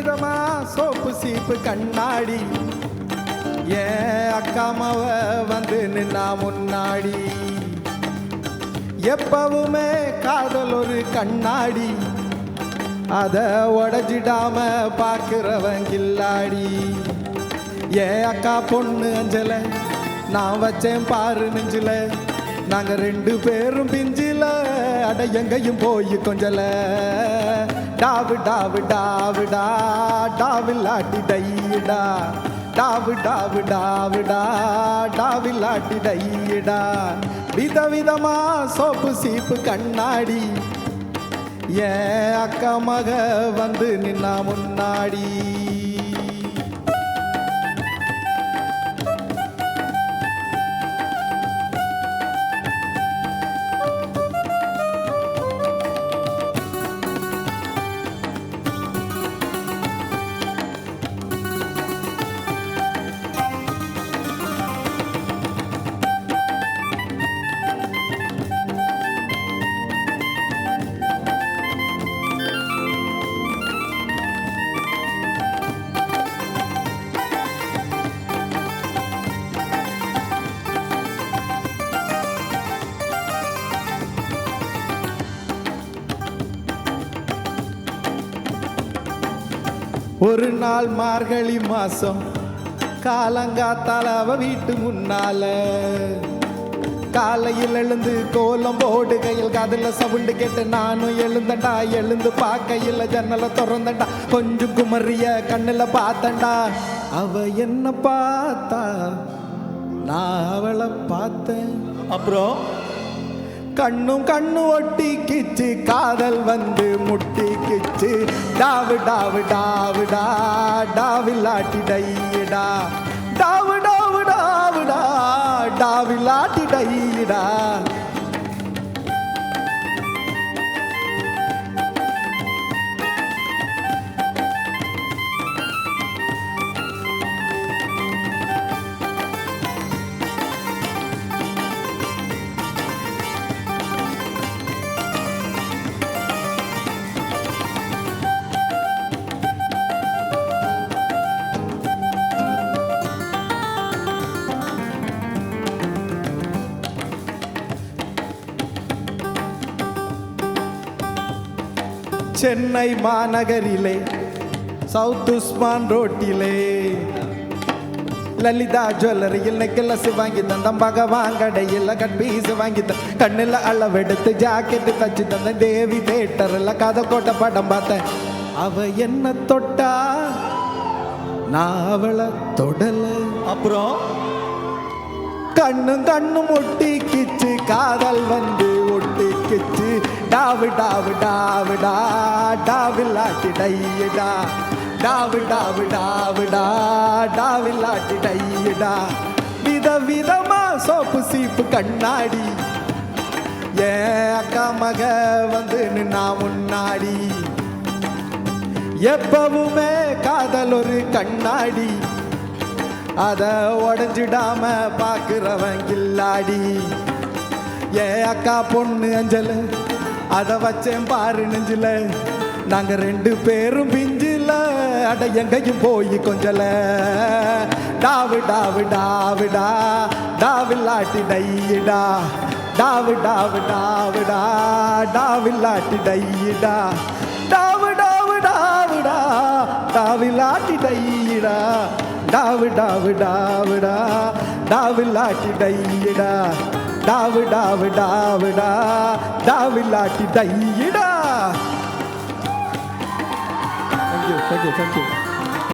விதவிதமா சோப்பு சீப்பு கண்ணாடி ஏன் அக்காமவ வந்து நின்னா முன்னாடி எப்பவுமே காதல் ஒரு கண்ணாடி அத உடஞ்சிடாம பார்க்கிறவங்கில்லாடி ஏன் அக்கா பொண்ணு அஞ்சல நான் வச்சேன் பாரு நெஞ்சில நாங்க ரெண்டு பேரும் பிஞ்சில அட எங்கையும் போய் கொஞ்சல டாவு டாவு டாவுடா டாவில்லாட்டி டையிடா டாவு டாவு டாவுடா டாவில்லாட்டி டையிடா விதவிதமா சோப்பு சீப்பு கண்ணாடி ஏன் அக்கா மக வந்து நின்னா முன்னாடி ஒரு நாள் மார்கழி மாசம் காலங்காத்தால அவ வீட்டு முன்னால காலையில் எழுந்து கோலம் போடுகையில் காதுல சவுண்டு கேட்டு நானும் எழுந்தண்டா எழுந்து பார்க்கையில் ஜன்னலை திறந்தண்டா கொஞ்சம் குமரிய கண்ணுல பார்த்தண்டா அவ என்ன பார்த்தா நான் அவளை பார்த்தேன் அப்புறம் கண்ணும் கண்ணு ஒட்டிக்கிச்சு காதல் வந்து முட்டிக்கிச்சு டாவு டாவு டாவுடா டாவில்லாட்டி டையிடா டாவு டாவு டாவுடா டாவில்லாட்டி டையிடா சென்னை மாநகரிலே சவுத் உஸ்மான் ரோட்டிலே லலிதா ஜுவல்லரியில் நெக்லஸ் வாங்கி தந்தம் பகவான் கடையில் கட்பீஸ் வாங்கி தந்த கண்ணில் அளவெடுத்து ஜாக்கெட்டு தச்சு தந்த தேவி தேட்டரில் கதை கோட்டை படம் பார்த்தேன் அவ என்ன தொட்டா நான் அவளை தொடல அப்புறம் கண்ணும் கண்ணும் ஒட்டிக்கிச்சு காதல் வந்து ஒட்டிக்கிச்சு டாவு டாவு டாவுடா டாவில்லாட்டி டையிடா டாவு டாவு டாவுடா டாவில்லாட்டி டையிடா விதவிதமா சோப்பு சீப்பு கண்ணாடி ஏன் அக்கா மக வந்து நின்னா முன்னாடி எப்பவுமே காதல் ஒரு கண்ணாடி அத உடஞ்சிடாம பார்க்கிறவங்கில்லாடி ஏன் அக்கா பொண்ணு அஞ்சல அத வச்சேன் பாரு நெஞ்சில நாங்க ரெண்டு பேரும் பிஞ்சில அட எங்கையும் போய் கொஞ்சல டாவு டாவு டாவுடா டாவில்லாட்டி டையிடா டாவு டாவு டாவுடா டாவில்லாட்டி டையிடா டாவு டாவு டாவுடா டாவில்லாட்டி டையிடா டாவு டாவு டாவுடா டாவில்லாட்டி டையிடா டாவு டாவு டாவுடா டாவில்லாட்டி டையிடா. Thank you.